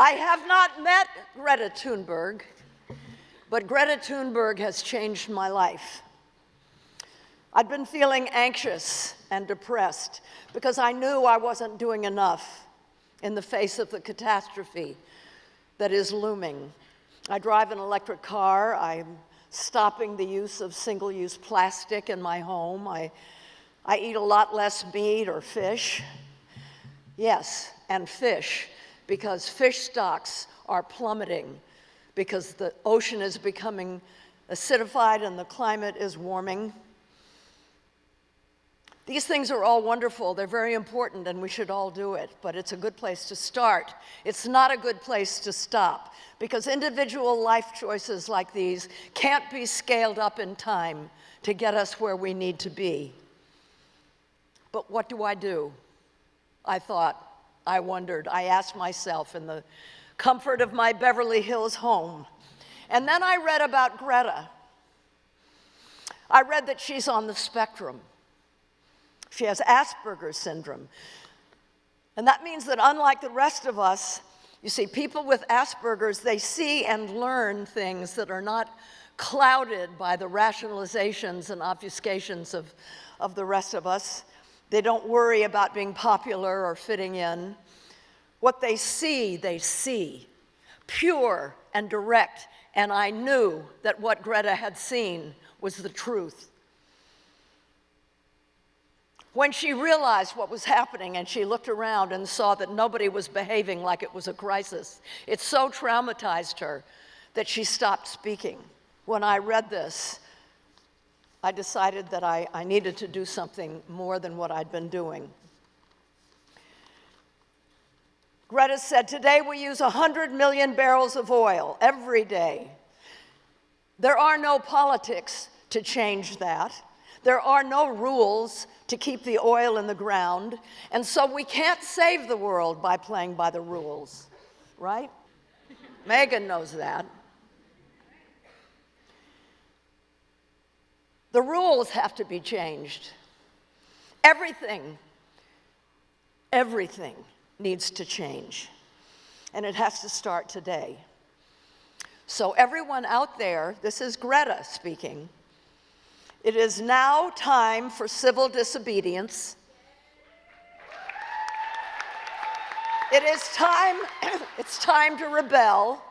I have not met Greta Thunberg, but Greta Thunberg has changed my life. I'd been feeling anxious and depressed because I knew I wasn't doing enough in the face of the catastrophe that is looming. I drive an electric car. I'm stopping the use of single-use plastic in my home. I eat a lot less meat or fish. Yes, and fish, because fish stocks are plummeting, because the ocean is becoming acidified and the climate is warming. These things are all wonderful, they're very important, and we should all do it, but it's a good place to start. It's not a good place to stop, because individual life choices like these can't be scaled up in time to get us where we need to be. But what do? I thought, I wondered, I asked myself in the comfort of my Beverly Hills home. And then I read about Greta. I read that she's on the spectrum. She has Asperger's syndrome. And that means that unlike the rest of us, you see, people with Asperger's, they see and learn things that are not clouded by the rationalizations and obfuscations of the rest of us. They don't worry about being popular or fitting in. What they see, pure and direct, and I knew that what Greta had seen was the truth. When she realized what was happening and she looked around and saw that nobody was behaving like it was a crisis, it so traumatized her that she stopped speaking. When I read this, I decided that I needed to do something more than what I'd been doing. Greta said, today we use 100 million barrels of oil every day. There are no politics to change that. There are no rules to keep the oil in the ground, and so we can't save the world by playing by the rules, right? Megan knows that. The rules have to be changed. Everything needs to change, and it has to start today. So everyone out there, this is Greta speaking. It is now time for civil disobedience. It is time, it's time to rebel.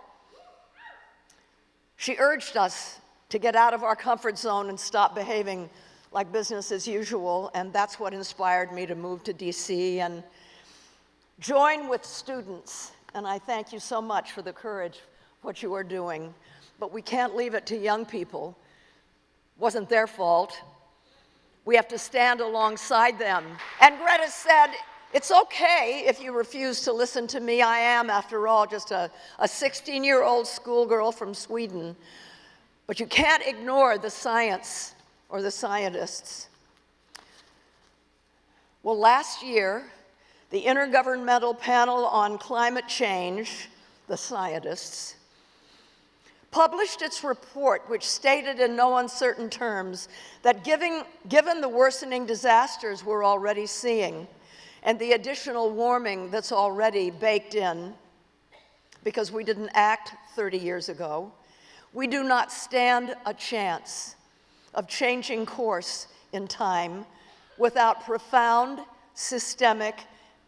She urged us to get out of our comfort zone and stop behaving like business as usual, and that's what inspired me to move to DC and join with students. And I thank you so much for the courage, what you are doing. But we can't leave it to young people. It wasn't their fault. We have to stand alongside them. And Greta said, it's okay if you refuse to listen to me. I am, after all, just a 16-year-old schoolgirl from Sweden. But you can't ignore the science or the scientists. Well, last year, the Intergovernmental Panel on Climate Change, the scientists, published its report, which stated in no uncertain terms that given the worsening disasters we're already seeing and the additional warming that's already baked in because we didn't act 30 years ago, we do not stand a chance of changing course in time without profound, systemic,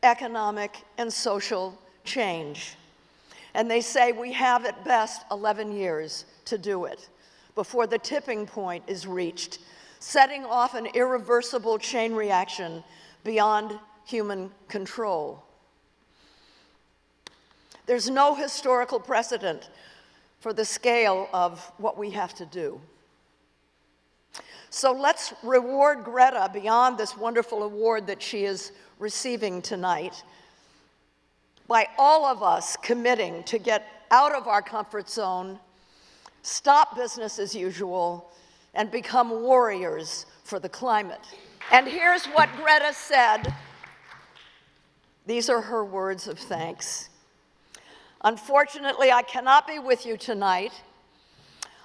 economic, and social change. And they say we have at best 11 years to do it before the tipping point is reached, setting off an irreversible chain reaction beyond human control. There's no historical precedent for the scale of what we have to do. So let's reward Greta beyond this wonderful award that she is receiving tonight by all of us committing to get out of our comfort zone, stop business as usual, and become warriors for the climate. And here's what Greta said. These are her words of thanks. Unfortunately, I cannot be with you tonight.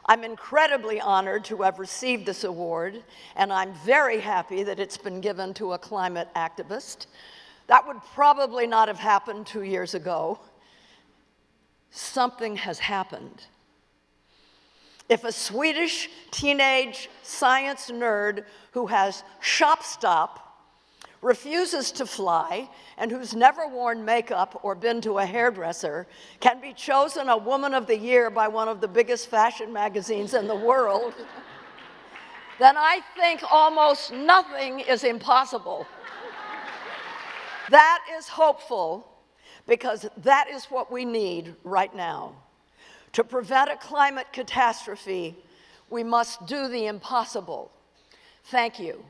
I'm incredibly honored to have received this award, and I'm very happy that it's been given to a climate activist. That would probably not have happened 2 years ago. something has happened. If a Swedish teenage science nerd who has shop stop, refuses to fly, and who's never worn makeup or been to a hairdresser can be chosen a Woman of the Year by one of the biggest fashion magazines in the world, then I think almost nothing is impossible. That is hopeful, because that is what we need right now. To prevent a climate catastrophe, we must do the impossible. Thank you.